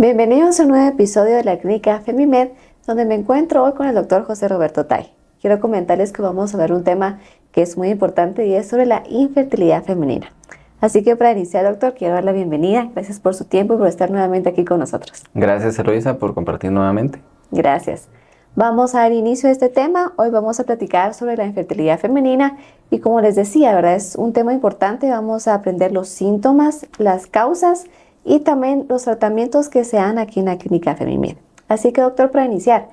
Bienvenidos a un nuevo episodio de la clínica Femimed, donde me encuentro hoy con el doctor José Roberto Tay. Quiero comentarles que vamos a ver un tema que es muy importante y es sobre la infertilidad femenina. Así que para iniciar, doctor, quiero dar la bienvenida. Gracias por su tiempo y por estar nuevamente aquí con nosotros. Gracias, Eloisa, por compartir nuevamente. Gracias. Vamos a dar inicio a este tema. Hoy vamos a platicar sobre la infertilidad femenina y como les decía, ¿verdad? Es un tema importante. Vamos a aprender los síntomas, las causas y también los tratamientos que se dan aquí en la clínica Femimed. Así que, doctor, para iniciar,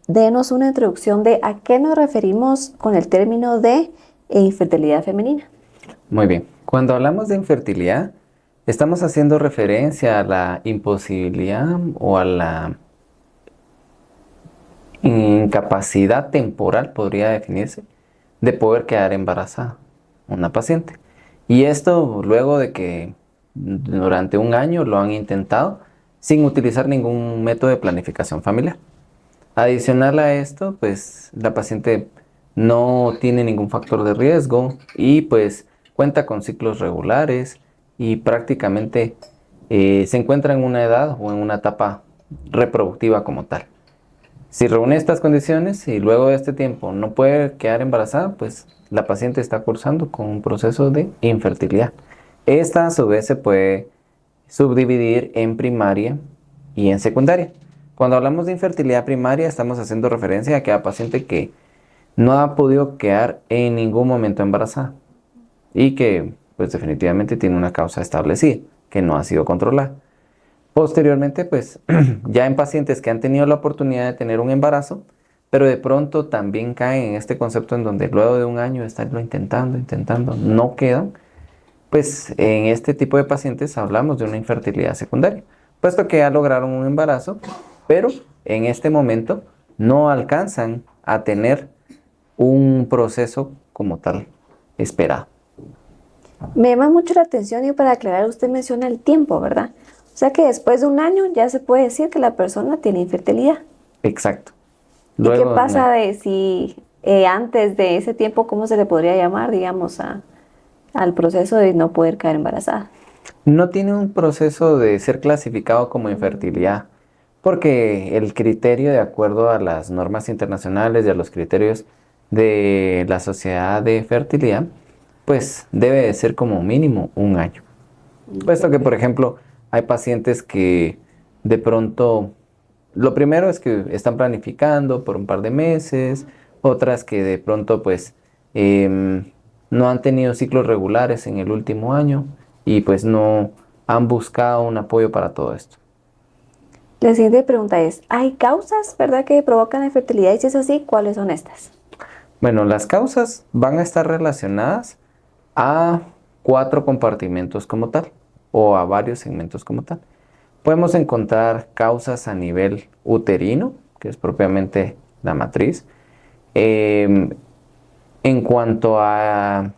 denos una introducción de a qué nos referimos con el término de infertilidad femenina. Muy bien. Cuando hablamos de infertilidad, estamos haciendo referencia a la imposibilidad o a la incapacidad temporal, podría definirse, de poder quedar embarazada una paciente. Y esto luego de que durante un año lo han intentado sin utilizar ningún método de planificación familiar. Adicional a esto, pues la paciente no tiene ningún factor de riesgo y pues cuenta con ciclos regulares y prácticamente se encuentra en una edad o en una etapa reproductiva como tal. Si reúne estas condiciones y luego de este tiempo no puede quedar embarazada, pues la paciente está cursando con un proceso de infertilidad. Esta a su vez se puede subdividir en primaria y en secundaria. Cuando hablamos de infertilidad primaria estamos haciendo referencia a aquella paciente que no ha podido quedar en ningún momento embarazada y que pues definitivamente tiene una causa establecida que no ha sido controlada. Posteriormente, pues ya en pacientes que han tenido la oportunidad de tener un embarazo, pero de pronto también caen en este concepto en donde luego de un año de estarlo intentando, no quedan, pues en este tipo de pacientes hablamos de una infertilidad secundaria, puesto que ya lograron un embarazo, pero en este momento no alcanzan a tener un proceso como tal esperado. Me llama mucho la atención y para aclarar, usted menciona el tiempo, ¿verdad? O sea que después de un año ya se puede decir que la persona tiene infertilidad. Exacto. ¿Y qué pasa de si antes de ese tiempo, cómo se le podría llamar, digamos, al proceso de no poder quedar embarazada? No tiene un proceso de ser clasificado como infertilidad, porque el criterio de acuerdo a las normas internacionales y a los criterios de la Sociedad de Fertilidad, pues debe de ser como mínimo un año. Puesto que, por ejemplo, hay pacientes que de pronto, lo primero es que están planificando por un par de meses, otras que de pronto pues no han tenido ciclos regulares en el último año y pues no han buscado un apoyo para todo esto. La siguiente pregunta es, ¿hay causas, verdad, que provocan la infertilidad? Y si es así, ¿cuáles son estas? Bueno, las causas van a estar relacionadas a 4 compartimentos como tal o a varios segmentos como tal. Podemos encontrar causas a nivel uterino, que es propiamente la matriz. En cuanto a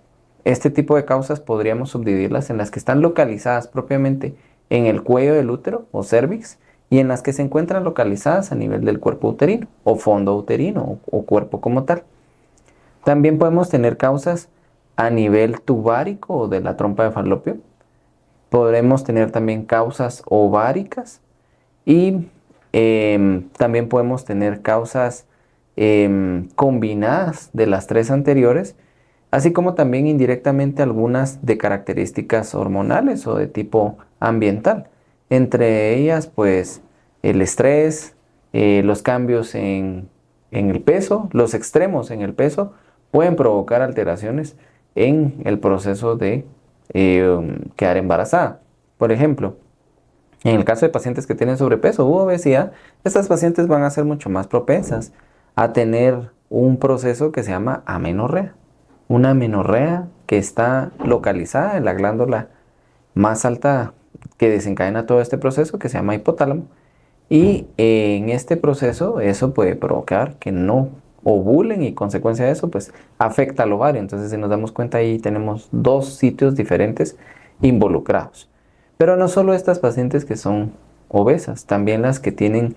este tipo de causas, podríamos subdividirlas en las que están localizadas propiamente en el cuello del útero o cervix y en las que se encuentran localizadas a nivel del cuerpo uterino o fondo uterino o cuerpo como tal. También podemos tener causas a nivel tubárico o de la trompa de falopio. Podremos tener también causas ováricas y también podemos tener causas combinadas de las 3 anteriores, así como también indirectamente algunas de características hormonales o de tipo ambiental. Entre ellas, pues, el estrés, los cambios en el peso, los extremos en el peso, pueden provocar alteraciones en el proceso de quedar embarazada. Por ejemplo, en el caso de pacientes que tienen sobrepeso u obesidad, estas pacientes van a ser mucho más propensas a tener un proceso que se llama amenorrea. Una amenorrea que está localizada en la glándula más alta que desencadena todo este proceso, que se llama hipotálamo. Y en este proceso eso puede provocar que no ovulen y consecuencia de eso pues afecta al ovario. Entonces si nos damos cuenta ahí tenemos 2 sitios diferentes involucrados. Pero no solo estas pacientes que son obesas, también las que tienen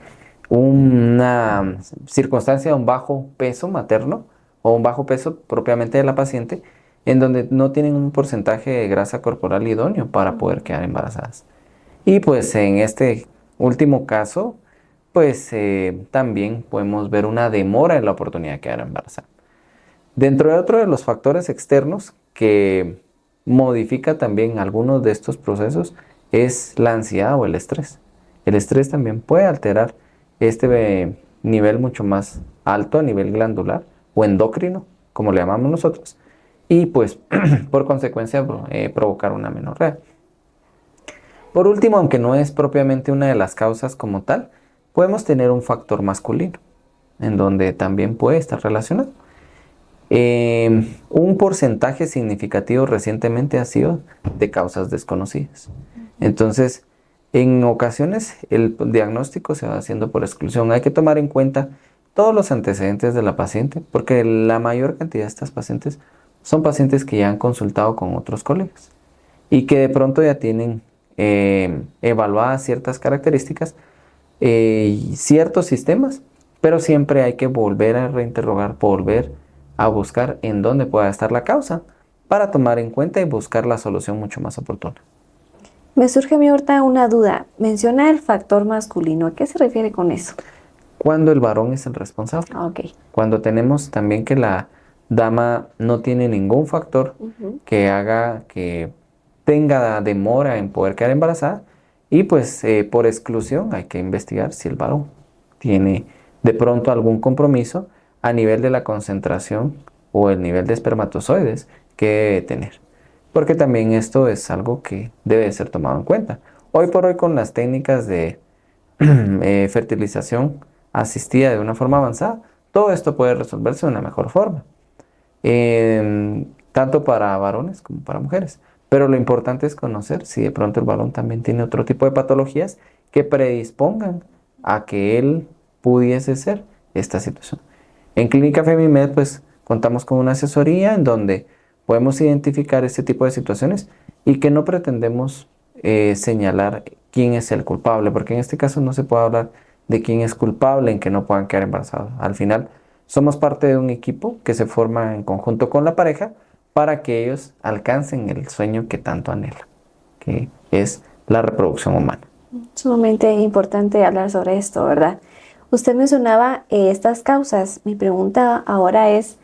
una circunstancia de un bajo peso materno o un bajo peso propiamente de la paciente, en donde no tienen un porcentaje de grasa corporal idóneo para poder quedar embarazadas. Y pues en este último caso, pues también podemos ver una demora en la oportunidad de quedar embarazada. Dentro de otro de los factores externos que modifica también algunos de estos procesos es la ansiedad o el estrés. El estrés también puede alterar este nivel mucho más alto a nivel glandular o endocrino, como le llamamos nosotros, y pues por consecuencia provocar una amenorrea. Por último, aunque no es propiamente una de las causas como tal, podemos tener un factor masculino, en donde también puede estar relacionado. Un porcentaje significativo recientemente ha sido de causas desconocidas. Entonces, en ocasiones el diagnóstico se va haciendo por exclusión. Hay que tomar en cuenta todos los antecedentes de la paciente, porque la mayor cantidad de estas pacientes son pacientes que ya han consultado con otros colegas y que de pronto ya tienen evaluadas ciertas características y ciertos sistemas, pero siempre hay que volver a reinterrogar, volver a buscar en dónde pueda estar la causa para tomar en cuenta y buscar la solución mucho más oportuna. Me surge a mí ahorita una duda. Menciona el factor masculino. ¿A qué se refiere con eso? Cuando el varón es el responsable. Ok. Cuando tenemos también que la dama no tiene ningún factor que haga que tenga demora en poder quedar embarazada y pues por exclusión hay que investigar si el varón tiene de pronto algún compromiso a nivel de la concentración o el nivel de espermatozoides que debe tener. Porque también esto es algo que debe ser tomado en cuenta. Hoy por hoy con las técnicas de fertilización asistida de una forma avanzada, todo esto puede resolverse de una mejor forma. Tanto para varones como para mujeres. Pero lo importante es conocer si de pronto el varón también tiene otro tipo de patologías que predispongan a que él pudiese ser esta situación. En Clínica Femimed pues contamos con una asesoría en donde podemos identificar este tipo de situaciones y que no pretendemos señalar quién es el culpable, porque en este caso no se puede hablar de quién es culpable en que no puedan quedar embarazados. Al final somos parte de un equipo que se forma en conjunto con la pareja para que ellos alcancen el sueño que tanto anhelan, que es la reproducción humana. Sumamente importante hablar sobre esto, ¿verdad? Usted mencionaba estas causas. Mi pregunta ahora es,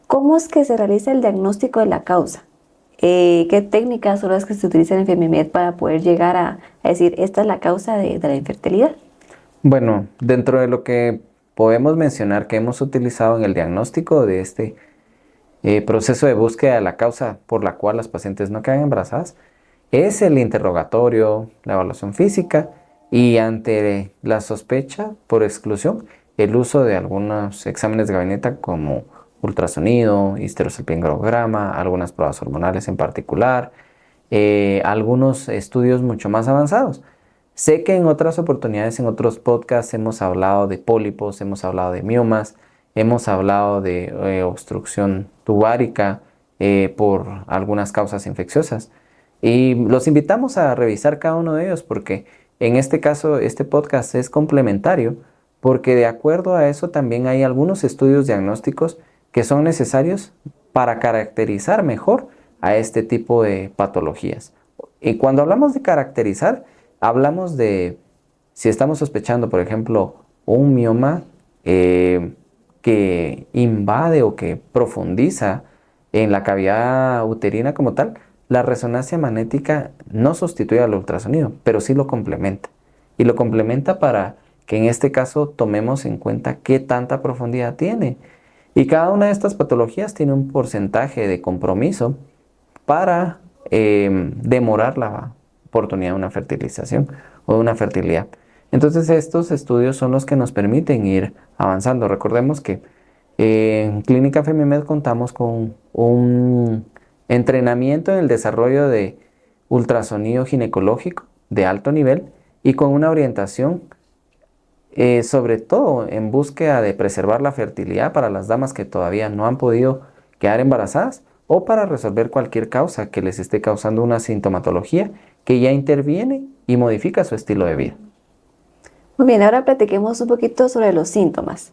¿cómo es que se realiza el diagnóstico de la causa? ¿Qué técnicas son las que se utilizan en Femimed para poder llegar a decir, esta es la causa de la infertilidad? Bueno, dentro de lo que podemos mencionar que hemos utilizado en el diagnóstico de este proceso de búsqueda de la causa por la cual las pacientes no quedan embarazadas, es el interrogatorio, la evaluación física y ante la sospecha por exclusión, el uso de algunos exámenes de gabinete como ultrasonido, histerosalpingograma, algunas pruebas hormonales en particular, algunos estudios mucho más avanzados. Sé que en otras oportunidades, en otros podcasts, hemos hablado de pólipos, hemos hablado de miomas, hemos hablado de obstrucción tubárica por algunas causas infecciosas. Y los invitamos a revisar cada uno de ellos porque en este caso este podcast es complementario porque de acuerdo a eso también hay algunos estudios diagnósticos que son necesarios para caracterizar mejor a este tipo de patologías. Y cuando hablamos de caracterizar, hablamos de si estamos sospechando, por ejemplo, un mioma que invade o que profundiza en la cavidad uterina como tal, la resonancia magnética no sustituye al ultrasonido, pero sí lo complementa. Y lo complementa para que en este caso tomemos en cuenta qué tanta profundidad tiene. Y cada una de estas patologías tiene un porcentaje de compromiso para demorar la oportunidad de una fertilización o de una fertilidad. Entonces estos estudios son los que nos permiten ir avanzando. Recordemos que en Clínica Femimed contamos con un entrenamiento en el desarrollo de ultrasonido ginecológico de alto nivel y con una orientación sobre todo en búsqueda de preservar la fertilidad para las damas que todavía no han podido quedar embarazadas o para resolver cualquier causa que les esté causando una sintomatología que ya interviene y modifica su estilo de vida. Muy bien, ahora platiquemos un poquito sobre los síntomas.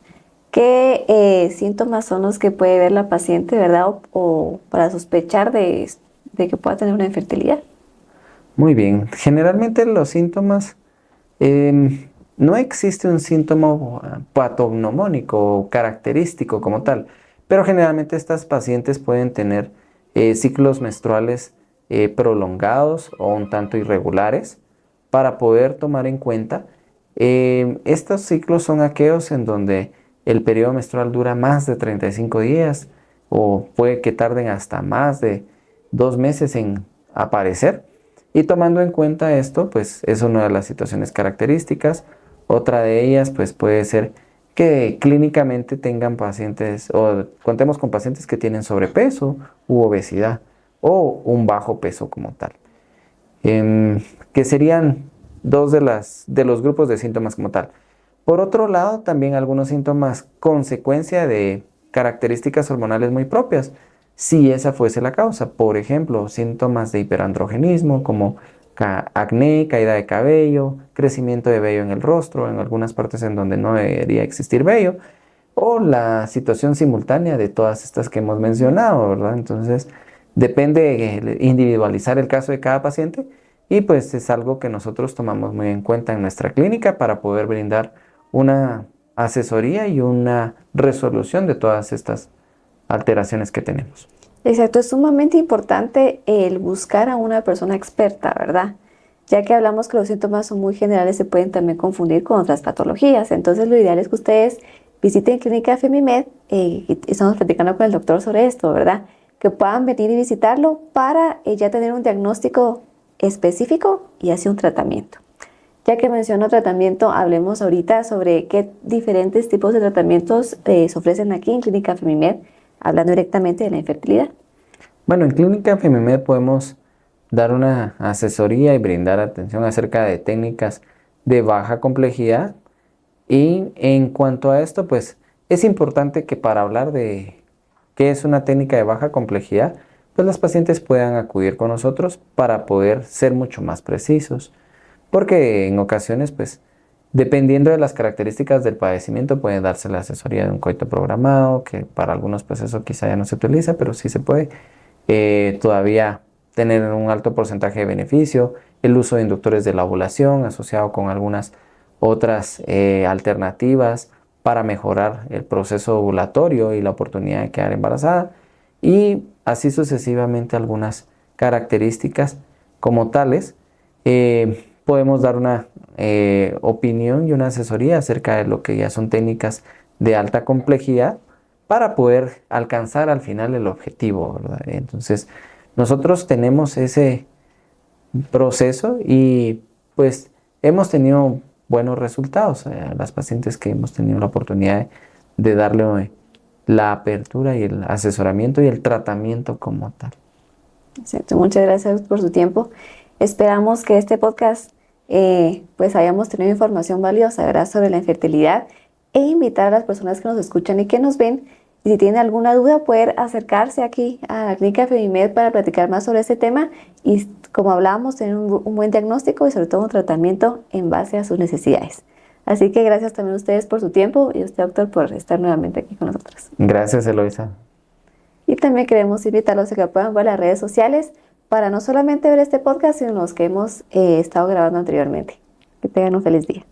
¿Qué síntomas son los que puede ver la paciente, verdad? O para sospechar de que pueda tener una infertilidad. Muy bien, generalmente los síntomas No existe un síntoma patognomónico o característico como tal, pero generalmente estas pacientes pueden tener ciclos menstruales prolongados o un tanto irregulares para poder tomar en cuenta. Estos ciclos son aquellos en donde el periodo menstrual dura más de 35 días o puede que tarden hasta más de 2 meses en aparecer. Y tomando en cuenta esto, pues es una de las situaciones características. Otra de ellas, pues puede ser que clínicamente tengan pacientes o contemos con pacientes que tienen sobrepeso u obesidad o un bajo peso como tal. Que serían dos de los grupos de síntomas como tal. Por otro lado, también algunos síntomas consecuencia de características hormonales muy propias, si esa fuese la causa. Por ejemplo, síntomas de hiperandrogenismo como acné, caída de cabello, crecimiento de vello en el rostro, en algunas partes en donde no debería existir vello, o la situación simultánea de todas estas que hemos mencionado, ¿verdad? Entonces, depende de individualizar el caso de cada paciente y pues es algo que nosotros tomamos muy en cuenta en nuestra clínica para poder brindar una asesoría y una resolución de todas estas alteraciones que tenemos. Exacto, es sumamente importante el buscar a una persona experta, ¿verdad? Ya que hablamos que los síntomas son muy generales, se pueden también confundir con otras patologías. Entonces, lo ideal es que ustedes visiten Clínica Femimed, y estamos platicando con el doctor sobre esto, ¿verdad? Que puedan venir y visitarlo para ya tener un diagnóstico específico y así un tratamiento. Ya que menciono tratamiento, hablemos ahorita sobre qué diferentes tipos de tratamientos se ofrecen aquí en Clínica Femimed, hablando directamente de la infertilidad. Bueno, en Clínica Femimed podemos dar una asesoría y brindar atención acerca de técnicas de baja complejidad. Y en cuanto a esto, pues es importante que para hablar de qué es una técnica de baja complejidad, pues las pacientes puedan acudir con nosotros para poder ser mucho más precisos. Porque en ocasiones, pues, dependiendo de las características del padecimiento, puede darse la asesoría de un coito programado, que para algunos, pues eso quizá ya no se utiliza, pero sí se puede todavía tener un alto porcentaje de beneficio, el uso de inductores de la ovulación asociado con algunas otras alternativas para mejorar el proceso ovulatorio y la oportunidad de quedar embarazada y así sucesivamente algunas características como tales. Podemos dar una opinión y una asesoría acerca de lo que ya son técnicas de alta complejidad para poder alcanzar al final el objetivo, ¿verdad? Entonces, nosotros tenemos ese proceso y pues hemos tenido buenos resultados a las pacientes que hemos tenido la oportunidad de darle la apertura y el asesoramiento y el tratamiento como tal. Exacto, muchas gracias por su tiempo. Esperamos que este podcast pues hayamos tenido información valiosa, ¿verdad?, sobre la infertilidad e invitar a las personas que nos escuchan y que nos ven. Y si tienen alguna duda, poder acercarse aquí a la Clínica Femimed para platicar más sobre este tema y, como hablábamos, tener un buen diagnóstico y sobre todo un tratamiento en base a sus necesidades. Así que gracias también a ustedes por su tiempo y a usted, doctor, por estar nuevamente aquí con nosotros. Gracias, Eloisa. Y también queremos invitarlos a que puedan ver las redes sociales para no solamente ver este podcast, sino los que hemos estado grabando anteriormente. Que tengan un feliz día.